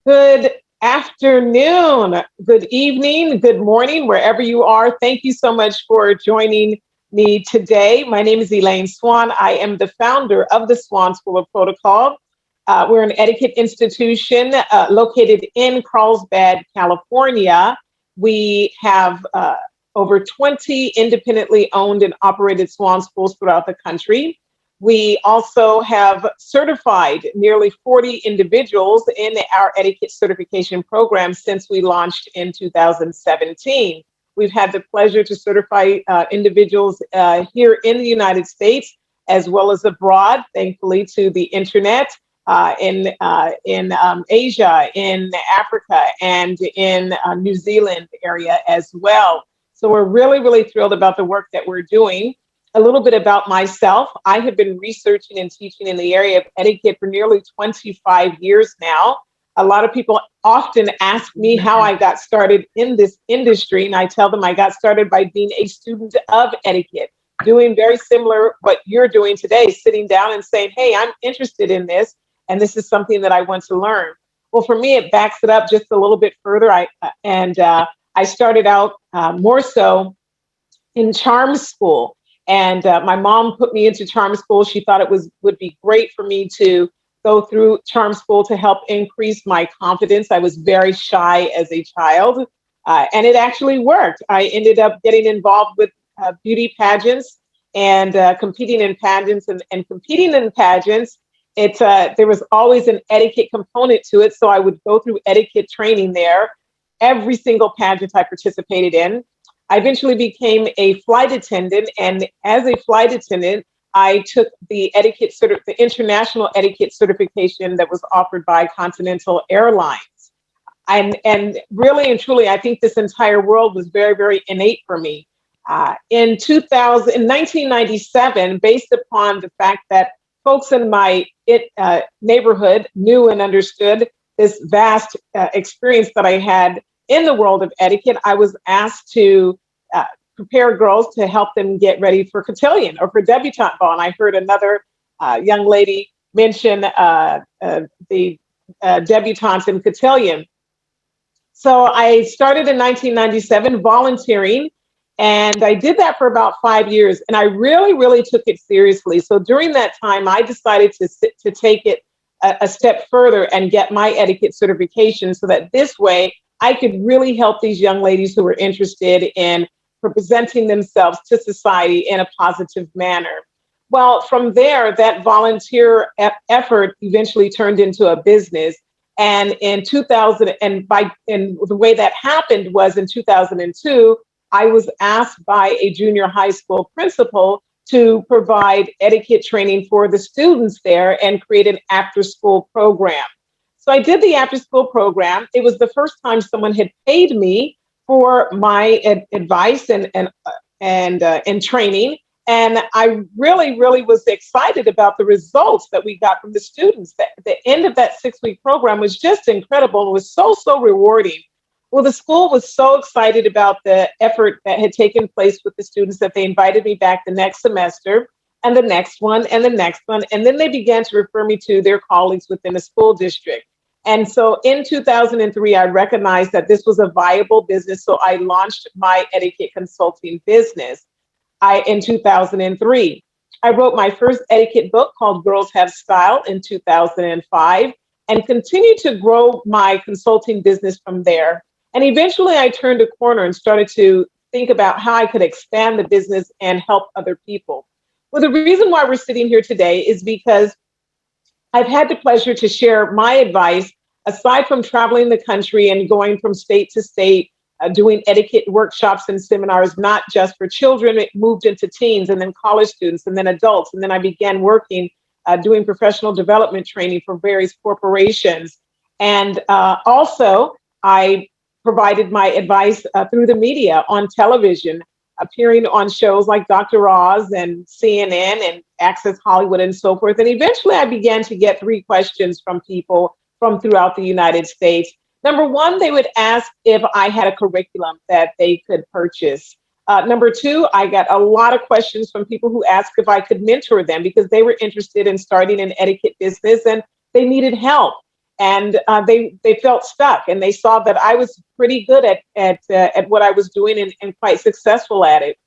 Good afternoon, good evening, good morning, wherever you are. Thank you so much for joining me today. My name is Elaine Swann. I am the founder of the Swann School of Protocol. We're an etiquette institution located in Carlsbad, California. We have over 20 independently owned and operated Swann schools throughout the country. We also have certified nearly 40 individuals in our etiquette certification program since we launched in 2017. We've had the pleasure to certify individuals here in the United States as well as abroad, thankfully, to the internet, in Asia, in Africa, and in New Zealand area as well. So we're really, really thrilled about the work that we're doing. A little bit about myself. I have been researching and teaching in the area of etiquette for nearly 25 years now. A lot of people often ask me how I got started in this industry, and I tell them I got started by being a student of etiquette, doing very similar what you're doing today, sitting down and saying, hey, I'm interested in this, and this is something that I want to learn. Well, for me, it backs it up just a little bit further. I started out more so in charm school. And my mom put me into charm school. She thought it would be great for me to go through charm school to help increase my confidence. I was very shy as a child, and it actually worked. I ended up getting involved with beauty pageants and competing in pageants. And competing in pageants, there was always an etiquette component to it. So I would go through etiquette training there. Every single pageant I participated in. I eventually became a flight attendant, and as a flight attendant, I took the international etiquette certification that was offered by Continental Airlines. And really and truly, I think this entire world was very, very innate for me. In 1997, based upon the fact that folks in my neighborhood knew and understood this vast experience that I had in the world of etiquette, I was asked to prepare girls to help them get ready for cotillion or for debutante ball. And I heard another young lady mention the debutantes in cotillion. So I started in 1997 volunteering, and I did that for about 5 years. And I really, really took it seriously. So during that time, I decided to take it a step further and get my etiquette certification so that this way I could really help these young ladies who were interested in presenting themselves to society in a positive manner. Well, from there, that volunteer effort eventually turned into a business. And in 2000, and the way that happened was in 2002, I was asked by a junior high school principal to provide etiquette training for the students there and create an after-school program. So I did the after-school program. It was the first time someone had paid me for my advice and training. And I really, really was excited about the results that we got from the students. The end of that 6-week program was just incredible. It was so, so rewarding. Well, the school was so excited about the effort that had taken place with the students that they invited me back the next semester and the next one and the next one. And then they began to refer me to their colleagues within the school district. And so in 2003, I recognized that this was a viable business. So I launched my etiquette consulting business in 2003. I wrote my first etiquette book called Girls Have Style in 2005 and continued to grow my consulting business from there. And eventually I turned a corner and started to think about how I could expand the business and help other people. Well, the reason why we're sitting here today is because I've had the pleasure to share my advice, aside from traveling the country and going from state to state, doing etiquette workshops and seminars, not just for children. It moved into teens and then college students and then adults. And then I began working, doing professional development training for various corporations. And also, I provided my advice through the media on television, appearing on shows like Dr. Oz and CNN and Access Hollywood and so forth. And eventually I began to get 3 questions from people from throughout the United States. Number one, they would ask if I had a curriculum that they could purchase. Number 2, I got a lot of questions from people who asked if I could mentor them because they were interested in starting an etiquette business and they needed help. and they felt stuck, and they saw that I was pretty good at what I was doing, and quite successful at it.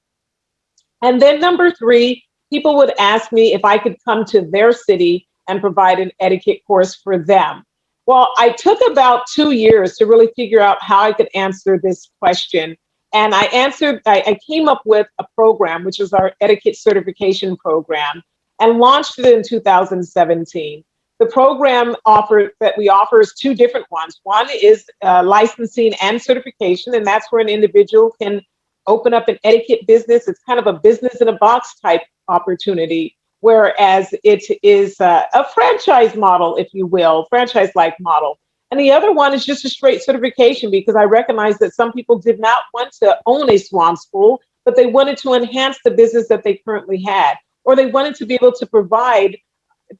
And then number three, people would ask me if I could come to their city and provide an etiquette course for them. Well, I took about 2 years to really figure out how I could answer this question. And I came up with a program, which was our etiquette certification program, and launched it in 2017. The program that we offer is two different ones. One is licensing and certification, and that's where an individual can open up an etiquette business. It's kind of a business in a box type opportunity, whereas it is a franchise model, if you will, franchise-like model. And the other one is just a straight certification, because I recognize that some people did not want to own a Swann school, but they wanted to enhance the business that they currently had, or they wanted to be able to provide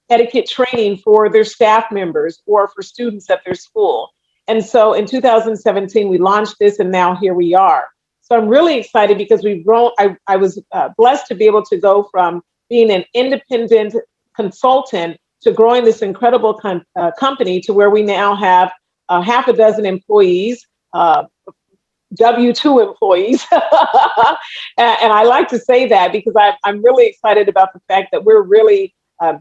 etiquette training for their staff members or for students at their school. And so in 2017, we launched this, and now here we are. So I'm really excited because we've grown. I was blessed to be able to go from being an independent consultant to growing this incredible company to where we now have half a dozen employees, W-2 employees. And I like to say that because I'm really excited about the fact that we're really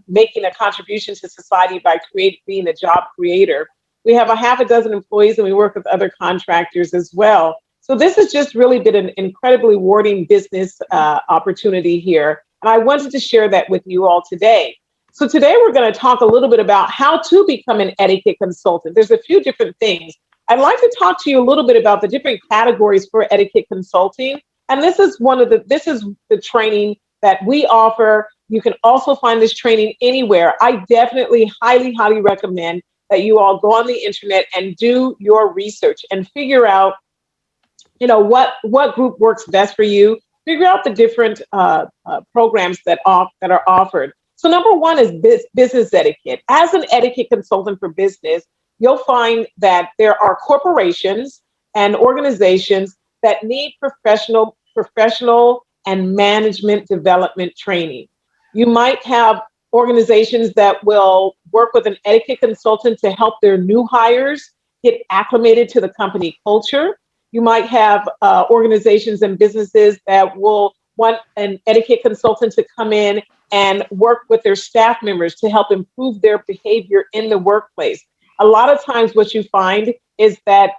making a contribution to society by being a job creator. We have a half a dozen employees, and we work with other contractors as well. So this has just really been an incredibly rewarding business opportunity here. And I wanted to share that with you all today. So today we're going to talk a little bit about how to become an etiquette consultant. There's a few different things. I'd like to talk to you a little bit about the different categories for etiquette consulting. And this is the training that we offer. You can also find this training anywhere. I definitely highly recommend that you all go on the internet and do your research and figure out, what group works best for you. Figure out the different programs that are offered. So number one is business etiquette. As an etiquette consultant for business, you'll find that there are corporations and organizations that need professional and management development training. You might have organizations that will work with an etiquette consultant to help their new hires get acclimated to the company culture. You might have organizations and businesses that will want an etiquette consultant to come in and work with their staff members to help improve their behavior in the workplace. A lot of times what you find is that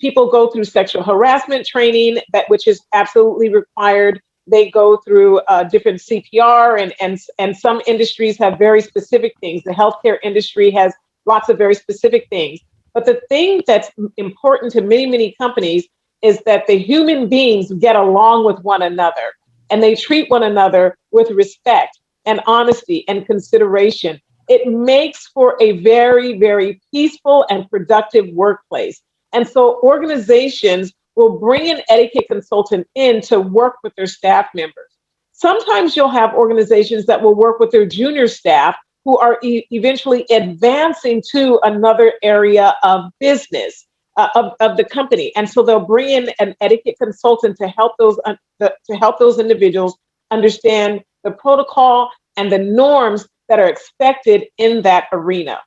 people go through sexual harassment training, which is absolutely required. They go through different CPR, and some industries have very specific things. The healthcare industry has lots of very specific things. But the thing that's important to many companies is that the human beings get along with one another, and they treat one another with respect and honesty and consideration. It makes for a very peaceful and productive workplace. And so organizations will bring an etiquette consultant in to work with their staff members. Sometimes you'll have organizations that will work with their junior staff who are eventually advancing to another area of business of the company. And so they'll bring in an etiquette consultant to help those individuals understand the protocol and the norms that are expected in that arena.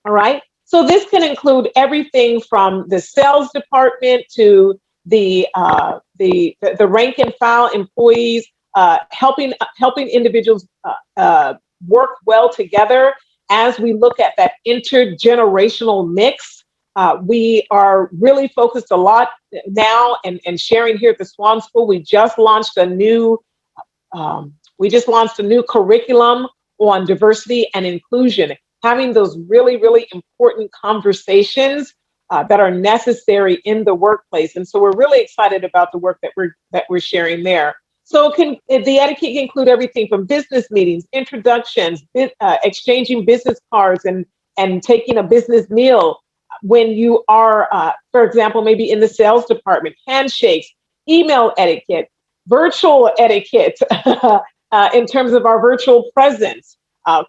All right. So this can include everything from the sales department to the rank and file employees, helping individuals work well together. As we look at that intergenerational mix, we are really focused a lot now and sharing here at the Swann School. We just launched a new curriculum on diversity and inclusion, having those really important conversations that are necessary in the workplace. And so we're really excited about the work that we're sharing there. So the etiquette can include everything from business meetings, introductions, exchanging business cards, and taking a business meal when you are, for example, maybe in the sales department, handshakes, email etiquette, virtual etiquette in terms of our virtual presence,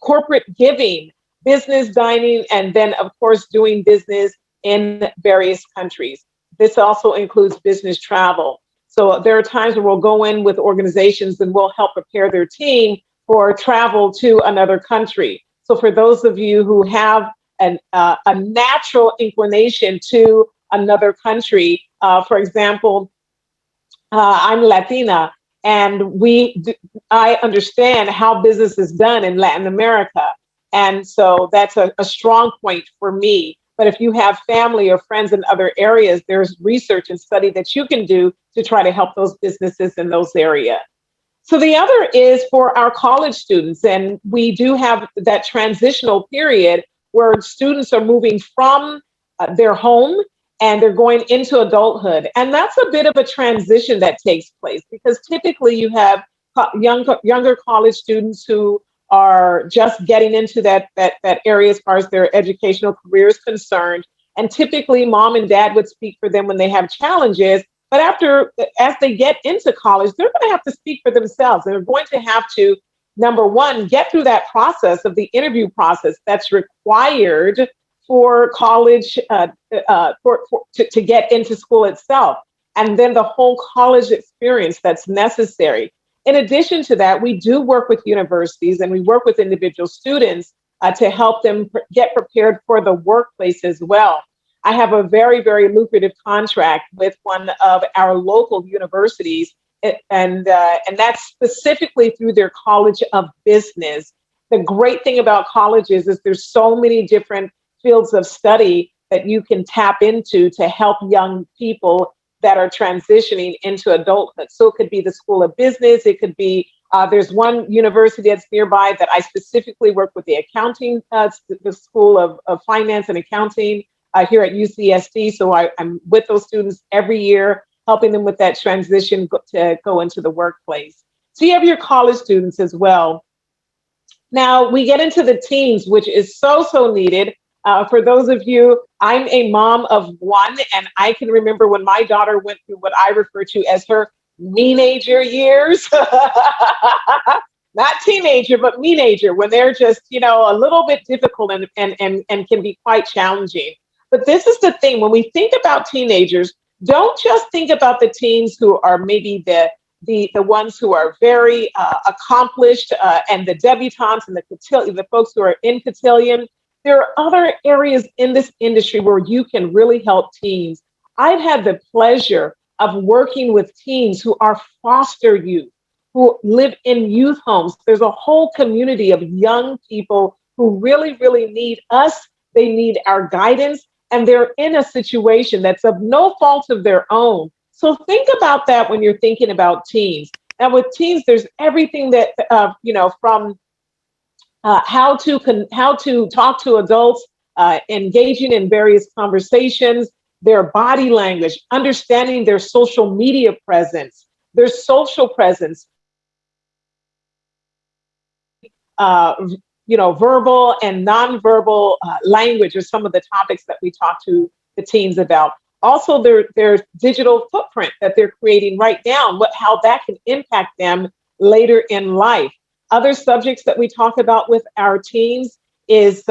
corporate giving, business dining, and then, of course, doing business in various countries. This also includes business travel. So there are times where we'll go in with organizations and we'll help prepare their team for travel to another country. So for those of you who have a natural inclination to another country. For example, I'm Latina, and I understand how business is done in Latin America. And so that's a strong point for me. But if you have family or friends in other areas, there's research and study that you can do to try to help those businesses in those areas. So the other is for our college students, and we do have that transitional period where students are moving from their home and they're going into adulthood. And that's a bit of a transition that takes place because typically you have younger college students who are just getting into that area as far as their educational career is concerned. And typically mom and dad would speak for them when they have challenges. But as they get into college, they're going to have to speak for themselves. They're going to have to, number one, get through that process of the interview process that's required for college, to get into school itself. And then the whole college experience that's necessary. In addition to that, we do work with universities and we work with individual students to help them get prepared for the workplace as well. I have a very, very lucrative contract with one of our local universities, and that's specifically through their College of Business. The great thing about colleges is there's so many different fields of study that you can tap into to help young people that are transitioning into adulthood. So it could be the School of Business, it could be there's one university that's nearby that I specifically work with the accounting, the School of Finance and Accounting. Here at UCSD. So I'm with those students every year, helping them with that transition to go into the workplace. So you have your college students as well. Now we get into the teens, which is so needed. For those of you, I'm a mom of one, and I can remember when my daughter went through what I refer to as her teenager years. Not teenager, but teenager, when they're just, a little bit difficult and can be quite challenging. But this is the thing, when we think about teenagers, don't just think about the teens who are maybe the ones who are very accomplished and the debutantes and the folks who are in cotillion. There are other areas in this industry where you can really help teens. I've had the pleasure of working with teens who are foster youth, who live in youth homes. There's a whole community of young people who really, really need us. They need our guidance. And they're in a situation that's of no fault of their own. So think about that when you're thinking about teens. Now with teens, there's everything that, from how to talk to adults, engaging in various conversations, their body language, understanding their social media presence, their social presence, verbal and nonverbal language are some of the topics that we talk to the teens about. Also, their digital footprint that they're creating right now, how that can impact them later in life. Other subjects that we talk about with our teens is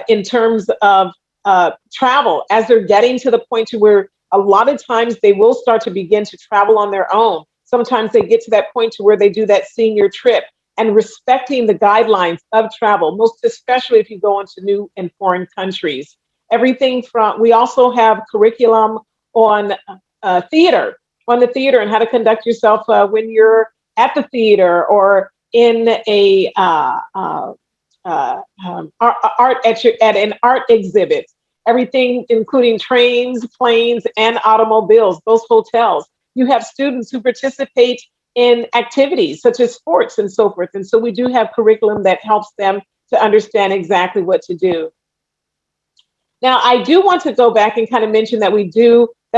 in terms of travel, as they're getting to the point to where a lot of times they will start to begin to travel on their own. Sometimes they get to that point to where they do that senior trip, and respecting the guidelines of travel, most especially if you go into new and foreign countries. We also have curriculum on theater, and how to conduct yourself when you're at the theater or in a art at an art exhibit. Everything, including trains, planes, and automobiles, those hotels. You have students who participate in activities such as sports and so forth. And so we do have curriculum that helps them to understand exactly what to do. Now, I do want to go back and kind of mention that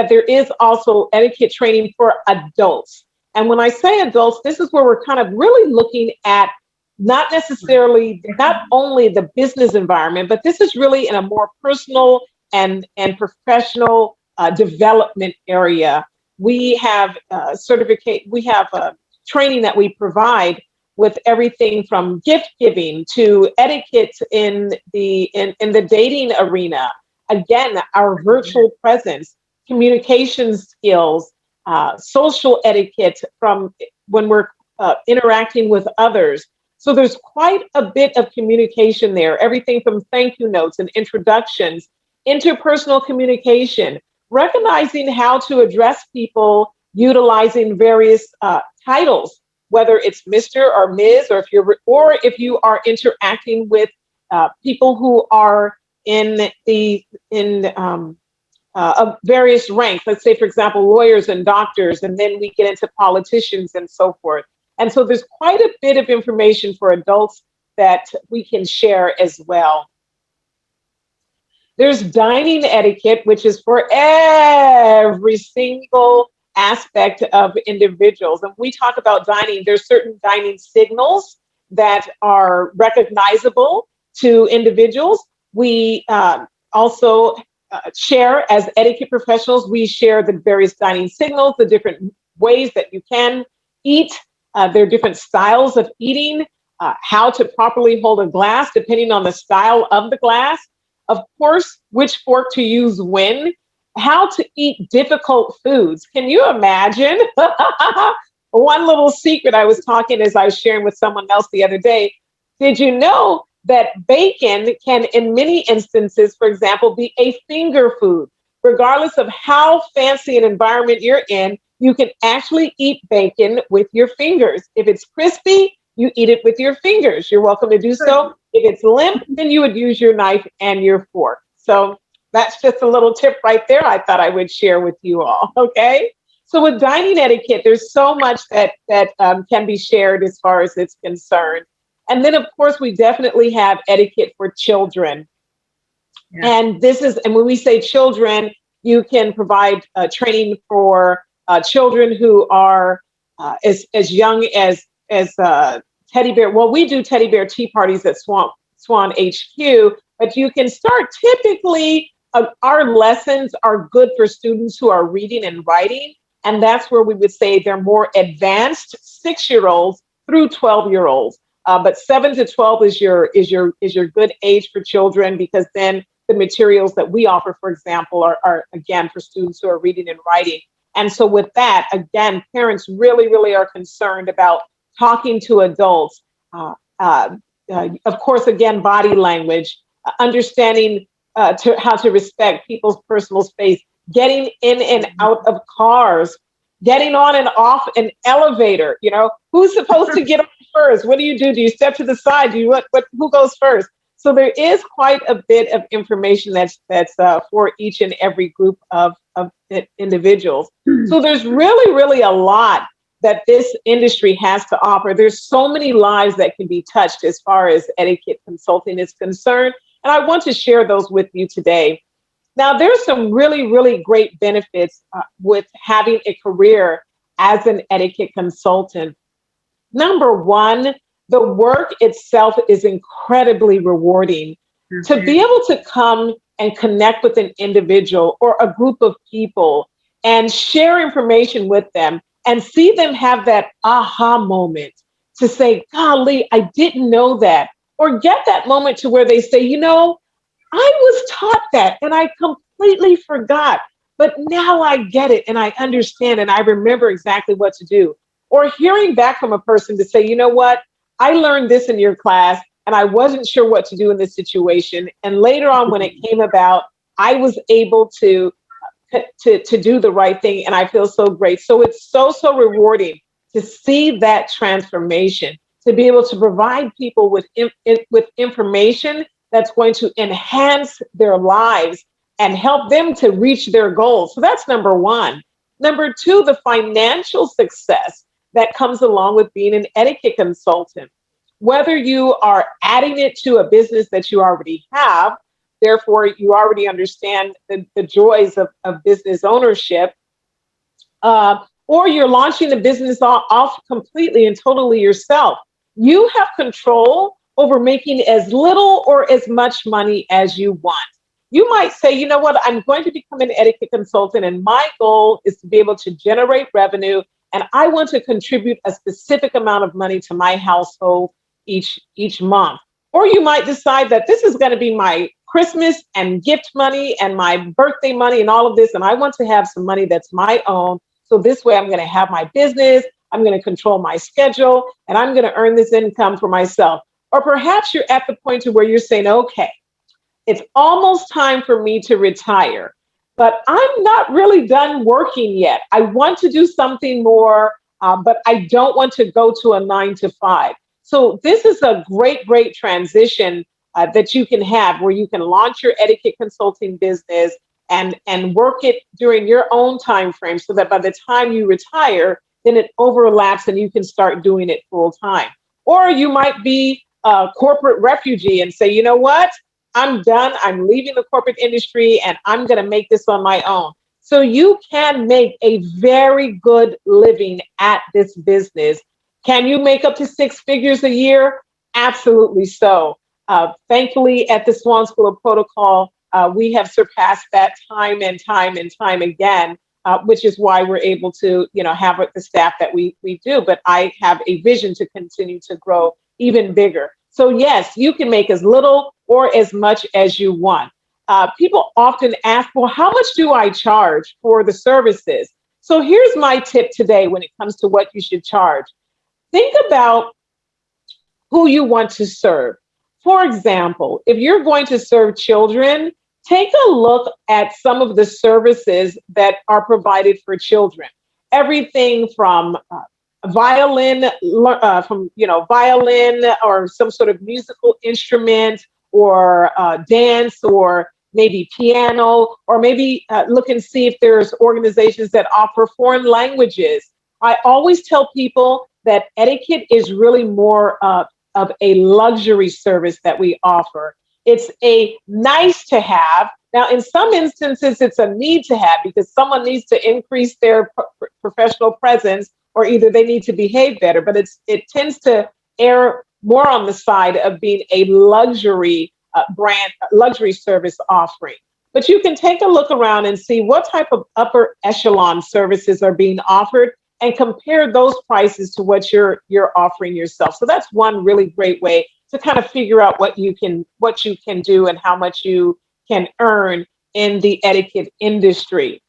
there is also etiquette training for adults. And when I say adults, this is where we're kind of really looking at not only the business environment, but this is really in a more personal and professional development area. We have training that we provide with everything from gift giving to etiquette in the dating arena. Again, our virtual presence, communication skills, social etiquette from when we're interacting with others. So there's quite a bit of communication there, everything from thank you notes and introductions, interpersonal communication, recognizing how to address people utilizing various titles, whether it's Mr. or Ms. or if you are interacting with people who are in the in of various ranks. Let's say, for example, lawyers and doctors, and then we get into politicians and so forth. And so there's quite a bit of information for adults that we can share as well. There's dining etiquette, which is for every single aspect of individuals. And we talk about dining, there's certain dining signals that are recognizable to individuals. We also share as etiquette professionals, we share the various dining signals, the different ways that you can eat. There are different styles of eating, how to properly hold a glass depending on the style of the glass. Of course, which fork to use when, how to eat difficult foods. Can you imagine? One little secret I was talking as I was sharing with someone else the other day. Did you know that bacon can, in many instances, for example, be a finger food? Regardless of how fancy an environment you're in, you can actually eat bacon with your fingers. If it's crispy, you eat it with your fingers. You're welcome to do so. If it's limp, then you would use your knife and your fork. So that's just a little tip right there I thought I would share with you all, okay? So with dining etiquette, there's so much that can be shared as far as it's concerned. And then, of course, we definitely have etiquette for children. Yeah. And when we say children, you can provide training for children who are as young as teddy bear. Well, we do teddy bear tea parties at Swann HQ, but you can start typically, our lessons are good for students who are reading and writing. And that's where we would say they're more advanced 6-year-olds through 12-year-olds. But 7 to 12 is your good age for children, because then the materials that we offer, for example, are again for students who are reading and writing. And so with that, again, parents really, really are concerned about talking to adults. Of course, again, body language, understanding how to respect people's personal space, getting in and out of cars, getting on and off an elevator. You know, who's supposed to get on first? What do? Do you step to the side? Who goes first? So there is quite a bit of information that's for each and every group of individuals. So there's really, really a lot that this industry has to offer. There's so many lives that can be touched as far as etiquette consulting is concerned. And I want to share those with you today. Now, there's some really, really great benefits with having a career as an etiquette consultant. Number one, the work itself is incredibly rewarding. Mm-hmm. To be able to come and connect with an individual or a group of people and share information with them and see them have that aha moment to say, golly, I didn't know that. Or get that moment to where they say, you know, I was taught that and I completely forgot, but now I get it and I understand and I remember exactly what to do. Or hearing back from a person to say, you know what, I learned this in your class and I wasn't sure what to do in this situation. And later on, when it came about, I was able to do the right thing. And I feel so great. So it's so rewarding to see that transformation, to be able to provide people with information that's going to enhance their lives and help them to reach their goals. So that's number one. Number two, the financial success that comes along with being an etiquette consultant. Whether you are adding it to a business that you already have, therefore you already understand the joys of business ownership, or you're launching the business off completely and totally yourself. You have control over making as little or as much money as you want. You might say, you know what, I'm going to become an etiquette consultant and my goal is to be able to generate revenue and I want to contribute a specific amount of money to my household each month. Or you might decide that this is going to be my Christmas and gift money and my birthday money and all of this, and I want to have some money that's my own. So this way I'm going to have my business. I'm going to control my schedule, and I'm going to earn this income for myself. Or perhaps you're at the point to where you're saying, okay, it's almost time for me to retire, but I'm not really done working yet. I want to do something more, but I don't want to go to a 9 to 5. So this is a great, great transition that you can have where you can launch your etiquette consulting business and work it during your own time frame so that by the time you retire, then it overlaps and you can start doing it full time. Or you might be a corporate refugee and say, you know what? I'm done. I'm leaving the corporate industry and I'm going to make this on my own. So you can make a very good living at this business. Can you make up to 6 figures a year? Absolutely so. Thankfully, at the Swann School of Protocol, we have surpassed that time and time and time again, which is why we're able to, have the staff that we do. But I have a vision to continue to grow even bigger. So yes, you can make as little or as much as you want. People often ask, well, how much do I charge for the services? So here's my tip today when it comes to what you should charge. Think about who you want to serve. For example, if you're going to serve children, take a look at some of the services that are provided for children. Everything from violin, violin or some sort of musical instrument, or dance, or maybe piano, or maybe look and see if there's organizations that offer foreign languages. I always tell people that etiquette is really more of a luxury service that we offer. It's a nice to have. Now, in some instances, it's a need to have because someone needs to increase their professional presence, or either they need to behave better, but it tends to err more on the side of being a luxury brand, luxury service offering. But you can take a look around and see what type of upper echelon services are being offered and compare those prices to what you're offering yourself. So that's one really great way to kind of figure out what you can do and how much you can earn in the etiquette industry.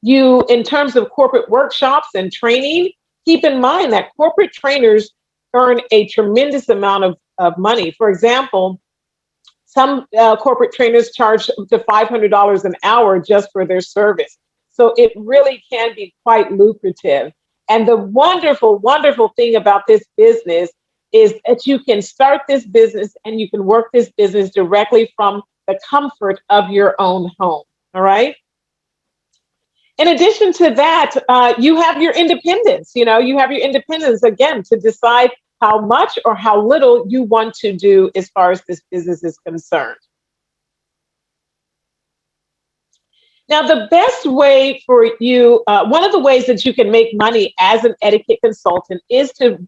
You, in terms of corporate workshops and training, keep in mind that corporate trainers earn a tremendous amount of money. For example, some corporate trainers charge up to $500 an hour just for their service. So it really can be quite lucrative. And the wonderful, wonderful thing about this business is that you can start this business and you can work this business directly from the comfort of your own home. All right. In addition to that, you have your independence. You have your independence again to decide how much or how little you want to do as far as this business is concerned. Now, the best way for you, one of the ways that you can make money as an etiquette consultant is to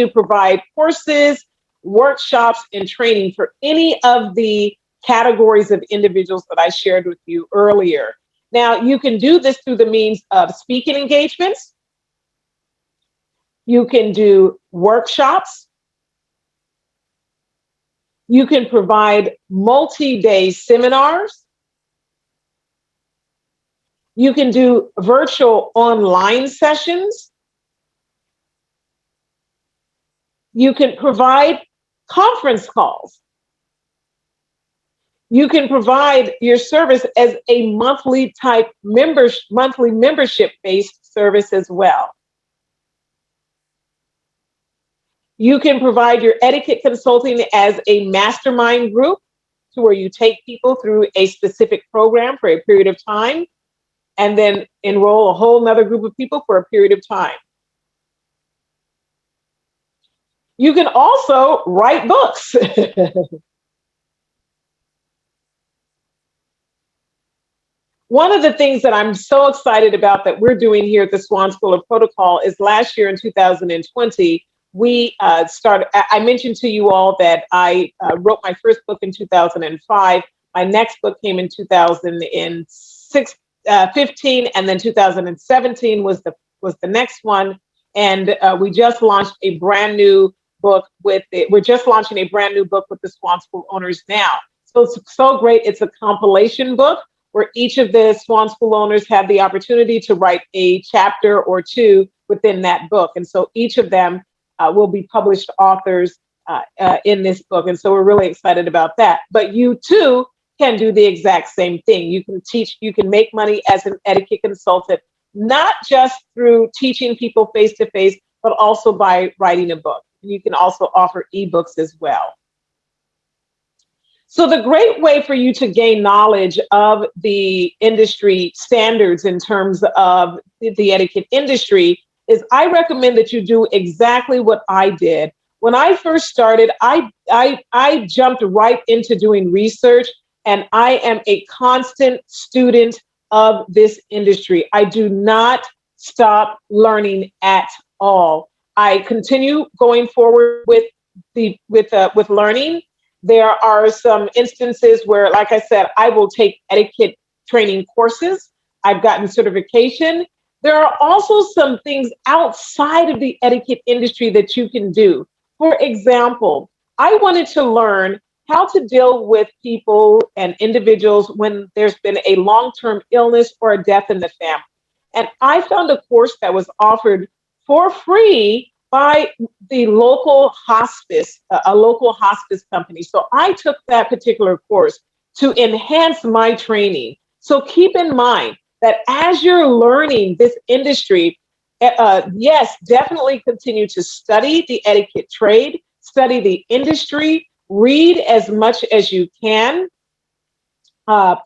provide courses, workshops, and training for any of the categories of individuals that I shared with you earlier. Now, you can do this through the means of speaking engagements. You can do workshops. You can provide multi-day seminars. You can do virtual online sessions. You can provide conference calls. You can provide your service as a monthly membership-based service as well. You can provide your etiquette consulting as a mastermind group, to where you take people through a specific program for a period of time and then enroll a whole nother group of people for a period of time. You can also write books. One of the things that I'm so excited about that we're doing here at the Swann School of Protocol is last year in 2020, we started, I mentioned to you all that I wrote my first book in 2005. My next book came in 2015, and then 2017 was the next one. And we just launched a brand new book we're just launching a brand new book with the Swann School owners now. So it's so great. It's a compilation book where each of the Swan School owners had the opportunity to write a chapter or two within that book. And so each of them will be published authors in this book. And so we're really excited about that. But you too can do the exact same thing. You can teach, you can make money as an etiquette consultant, not just through teaching people face to face, but also by writing a book. You can also offer ebooks as well. So the great way for you to gain knowledge of the industry standards in terms of the etiquette industry is I recommend that you do exactly what I did. When I first started, I jumped right into doing research, and I am a constant student of this industry. I do not stop learning at all. I continue going forward with learning. There are some instances where, like I said, I will take etiquette training courses. I've gotten certification. There are also some things outside of the etiquette industry that you can do. For example, I wanted to learn how to deal with people and individuals when there's been a long-term illness or a death in the family. And I found a course that was offered for free by the local hospice, a local hospice company. So I took that particular course to enhance my training. So keep in mind that as you're learning this industry, yes, definitely continue to study the etiquette trade, study the industry, read as much as you can,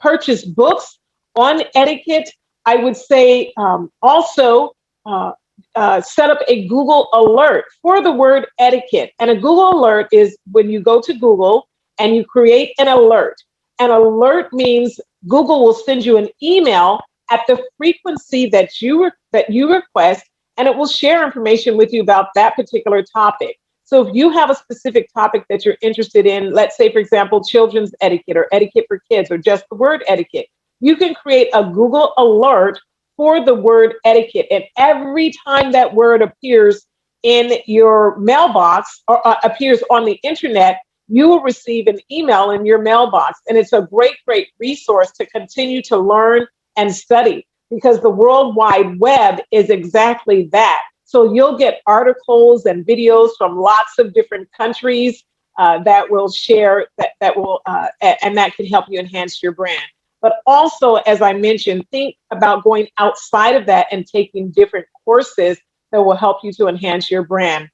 purchase books on etiquette. I would say also set up a Google alert for the word etiquette. And a Google alert is when you go to Google and you create an alert. An alert means Google will send you an email at the frequency that you request, and it will share information with you about that particular topic. So if you have a specific topic that you're interested in, let's say, for example, children's etiquette or etiquette for kids or just the word etiquette, you can create a Google alert for the word etiquette. And every time that word appears in your mailbox or appears on the internet, you will receive an email in your mailbox. And it's a great, great resource to continue to learn and study, because the World Wide Web is exactly that. So you'll get articles and videos from lots of different countries that will share, and that can help you enhance your brand. But also, as I mentioned, think about going outside of that and taking different courses that will help you to enhance your brand.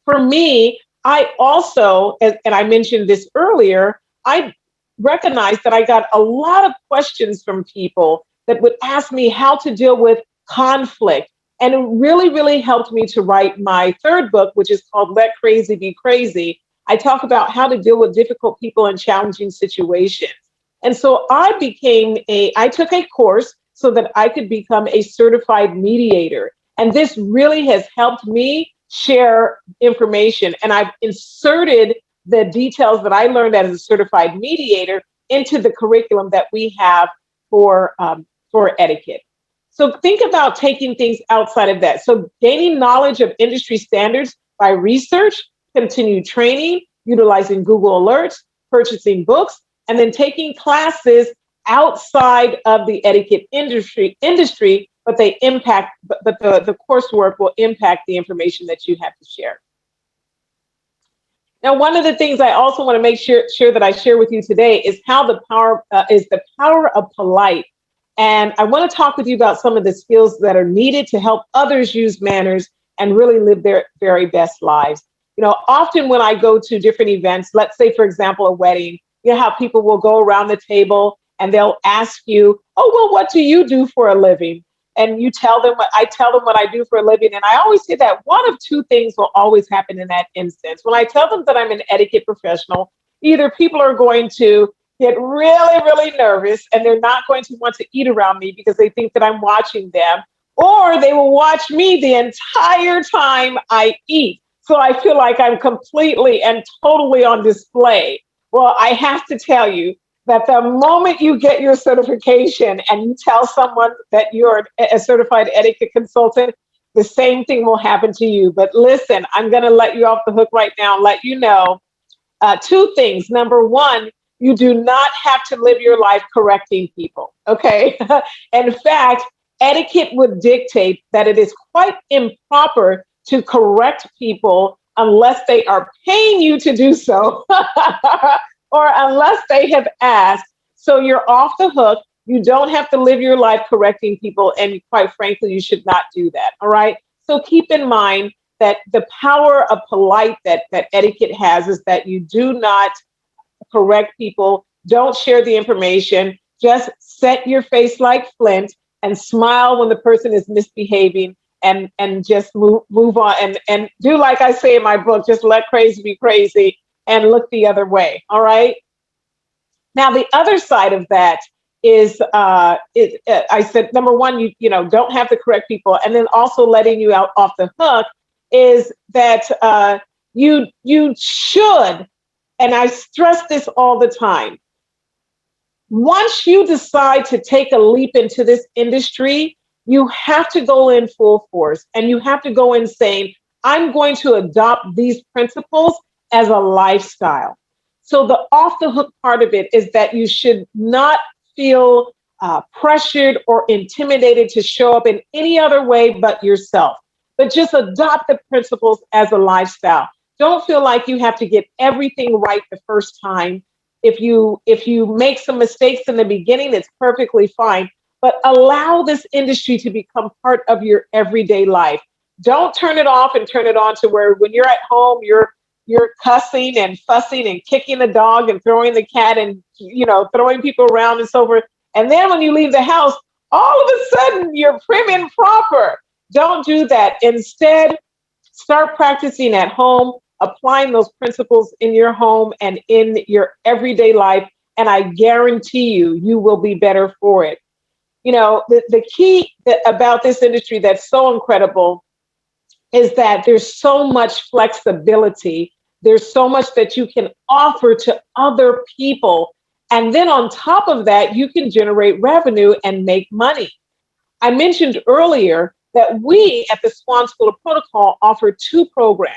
For me, I also, and I mentioned this earlier, I recognized that I got a lot of questions from people that would ask me how to deal with conflict. And it really, really helped me to write my third book, which is called Let Crazy Be Crazy. I talk about how to deal with difficult people in challenging situations. And so I took a course so that I could become a certified mediator. And this really has helped me share information. And I've inserted the details that I learned as a certified mediator into the curriculum that we have for etiquette. So think about taking things outside of that. So gaining knowledge of industry standards by research, continued training, utilizing Google Alerts, purchasing books, and then taking classes outside of the etiquette industry, but the coursework will impact the information that you have to share. Now, one of the things I also want to make sure that I share with you today is how the power of polite. And I want to talk with you about some of the skills that are needed to help others use manners and really live their very best lives. You know, often when I go to different events, let's say, for example, a wedding, you know how people will go around the table and they'll ask you, oh, well, what do you do for a living? And I tell them what I do for a living. And I always say that one of two things will always happen in that instance. When I tell them that I'm an etiquette professional, either people are going to get really, really nervous and they're not going to want to eat around me because they think that I'm watching them, or they will watch me the entire time I eat. So I feel like I'm completely and totally on display. Well, I have to tell you that the moment you get your certification and you tell someone that you're a certified etiquette consultant, the same thing will happen to you. But listen, I'm going to let you off the hook right now and let you know two things. Number one, You do not have to live your life correcting people, okay? In fact, etiquette would dictate that it is quite improper to correct people unless they are paying you to do so or unless they have asked. So you're off the hook. You don't have to live your life correcting people. And quite frankly, you should not do that. All right. So keep in mind that the power of polite that etiquette has is that you do not correct people. Don't share the information. Just set your face like flint and smile when the person is misbehaving and just move on and do like I say in my book, just let crazy be crazy and look the other way. All right. Now the other side of that is I said number one, you don't have to correct people, and then also letting you out off the hook is that you should, and I stress this all the time. Once you decide to take a leap into this industry, you have to go in full force and you have to go in saying, I'm going to adopt these principles as a lifestyle. So the off the hook part of it is that you should not feel pressured or intimidated to show up in any other way but yourself, but just adopt the principles as a lifestyle. Don't feel like you have to get everything right the first time. If you make some mistakes in the beginning, it's perfectly fine. But allow this industry to become part of your everyday life. Don't turn it off and turn it on to where when you're at home, you're cussing and fussing and kicking the dog and throwing the cat and throwing people around and so forth. And then when you leave the house, all of a sudden you're prim and proper. Don't do that. Instead, start practicing at home, applying those principles in your home and in your everyday life. And I guarantee you will be better for it. The key about this industry that's so incredible is that there's so much flexibility. There's so much that you can offer to other people. And then on top of that, you can generate revenue and make money. I mentioned earlier that we at the Swann School of Protocol offer two programs.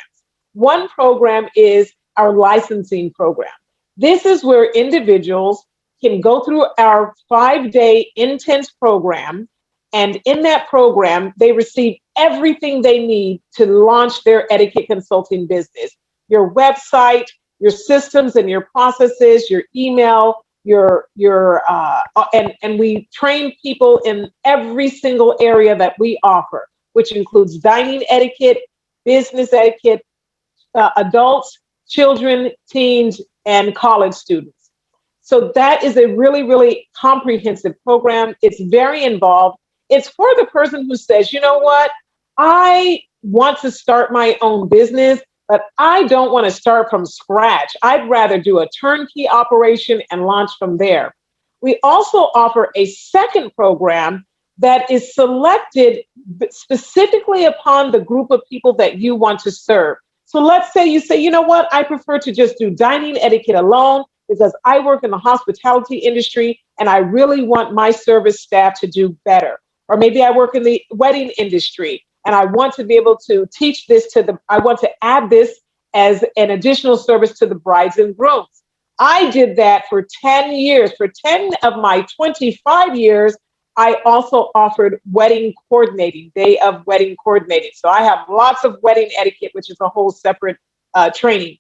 One program is our licensing program. This is where individuals can go through our 5-day intense program. And in that program, they receive everything they need to launch their etiquette consulting business. Your website, your systems and your processes, your email, and we train people in every single area that we offer, which includes dining etiquette, business etiquette, adults, children, teens, and college students. So that is a really, really comprehensive program. It's very involved. It's for the person who says, you know what, I want to start my own business, but I don't want to start from scratch. I'd rather do a turnkey operation and launch from there. We also offer a second program that is selected specifically upon the group of people that you want to serve. So let's say you say, you know what, I prefer to just do dining etiquette alone because I work in the hospitality industry and I really want my service staff to do better. Or maybe I work in the wedding industry and I want to be able to teach this I want to add this as an additional service to the brides and grooms. I did that for 10 years. For 10 of my 25 years, I also offered wedding coordinating, day of wedding coordinating. So I have lots of wedding etiquette, which is a whole separate training.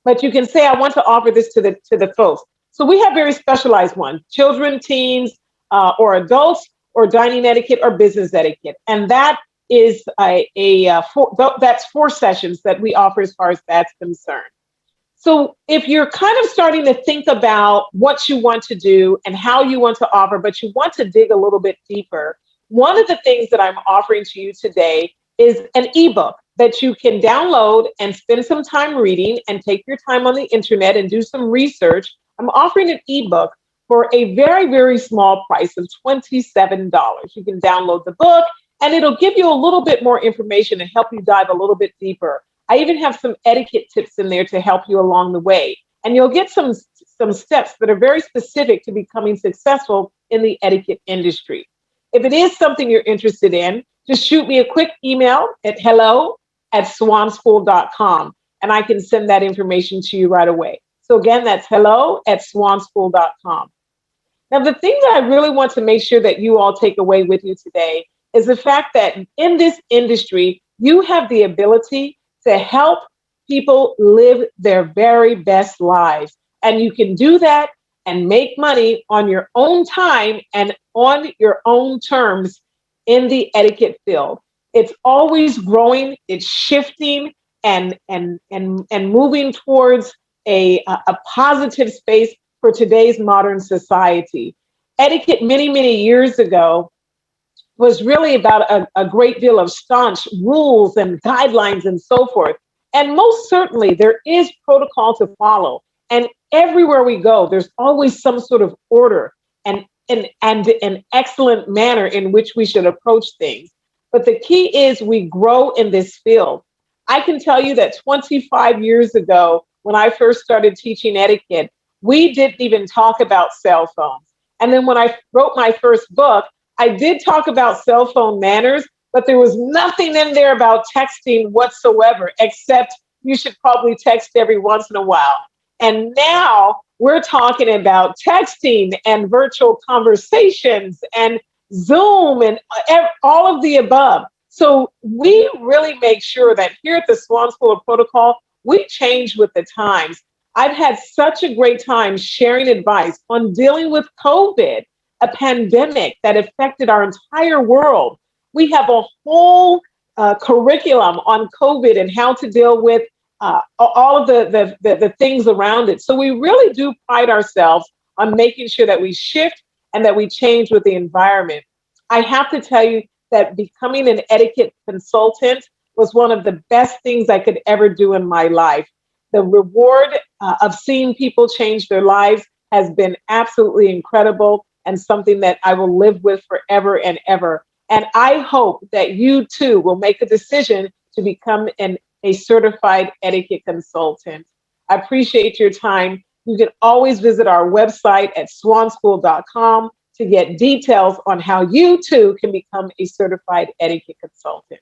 But you can say, I want to offer this to the folks. So we have very specialized ones, children, teens, or adults, or dining etiquette or business etiquette. And that is that's 4 sessions that we offer as far as that's concerned. So if you're kind of starting to think about what you want to do and how you want to offer, but you want to dig a little bit deeper, one of the things that I'm offering to you today is an ebook that you can download and spend some time reading and take your time on the internet and do some research. I'm offering an ebook for a very, very small price of $27. You can download the book and it'll give you a little bit more information and help you dive a little bit deeper. I even have some etiquette tips in there to help you along the way. And you'll get some steps that are very specific to becoming successful in the etiquette industry. If it is something you're interested in, just shoot me a quick email at hello@swanschool.com and I can send that information to you right away. So again, that's hello@swanschool.com. Now, the thing that I really want to make sure that you all take away with you today is the fact that in this industry, you have the ability to help people live their very best lives. And you can do that and make money on your own time and on your own terms in the etiquette field. It's always growing, it's shifting and moving towards a positive space for today's modern society. Etiquette many, many years ago was really about a great deal of staunch rules and guidelines and so forth. And most certainly, there is protocol to follow. And everywhere we go, there's always some sort of order and an excellent manner in which we should approach things. But the key is we grow in this field. I can tell you that 25 years ago, when I first started teaching etiquette, we didn't even talk about cell phones. And then when I wrote my first book, I did talk about cell phone manners, but there was nothing in there about texting whatsoever, except you should probably text every once in a while. And now we're talking about texting and virtual conversations and Zoom and all of the above. So we really make sure that here at the Swann School of Protocol, we change with the times. I've had such a great time sharing advice on dealing with COVID, a pandemic that affected our entire world. We have a whole curriculum on COVID and how to deal with all of the things around it. So we really do pride ourselves on making sure that we shift and that we change with the environment. I have to tell you that becoming an etiquette consultant was one of the best things I could ever do in my life. The reward of seeing people change their lives has been absolutely incredible and something that I will live with forever and ever. And I hope that you too will make a decision to become a certified etiquette consultant. I appreciate your time. You can always visit our website at swanschool.com to get details on how you too can become a certified etiquette consultant.